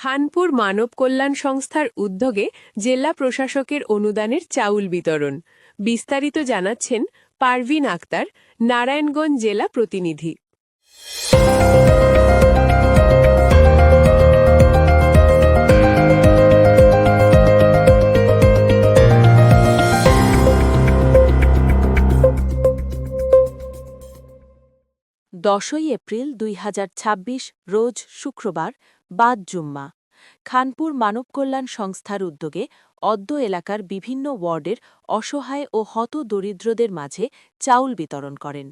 খানপুর মানব কল্যাণ সংস্থার উদ্যোগে জেলা প্রশাসকের অনুদানের চাউল বিতরণ। বিস্তারিত জানাচ্ছেন পারভিন আক্তার, নারায়ণগঞ্জ জেলা প্রতিনিধি। 10 এপ্রিল 2026 রোজ শুক্রবার বাদ জুম্মা খানপুর মানব কল্যাণ সংস্থার উদ্যোগে অদ্য এলাকার বিভিন্ন ওয়ার্ডের অসহায় ও হতদরিদ্রদের মাঝে চাউল বিতরণ করেন।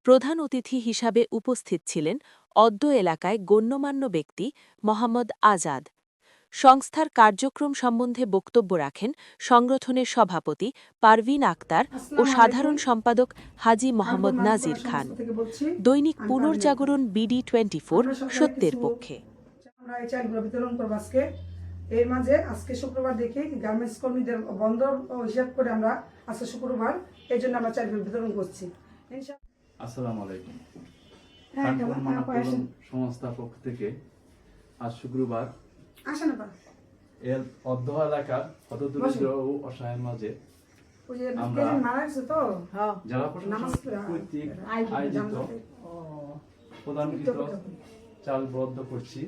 প্রধান অতিথি হিসাবে উপস্থিত ছিলেন অদ্য এলাকায় গণ্যমান্য ব্যক্তি মোহাম্মদ আজাদ। সংস্থার কার্যক্রম সম্বন্ধে বক্তব্য রাখেন সংগঠনের সভাপতি পারভিন আক্তার ও সাধারণ সম্পাদক হাজী মোহাম্মদ নাজির খান। দৈনিক পুনর্জাগরণ BD24 সত্যের পক্ষে। আমরা এই চালগুলো বিতরণ করব আজকে। এর মাঝে আজকে শুক্রবার দেখি গার্মেন্টস কর্মীদের বন্ধ হিসাব করে আমরা আজকে শুক্রবার এই জন্য আমরা চালগুলো বিতরণ করছি। আসসালামু আলাইকুম। খানপুর মানব কল্যাণ সংস্থার পক্ষ থেকে আজ শুক্রবার এর অর্ধ এলাকার হতদরিদ্র ও অসহায়ের মাঝে আমরা জেলা প্রশাসন কর্তৃক আয়োজিত প্রধানকৃত চাল বরাদ্দ করছি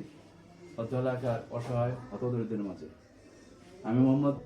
অর্ধ এলাকার অসহায় হতদরিদ্রের মাঝে। আমি মোহাম্মদ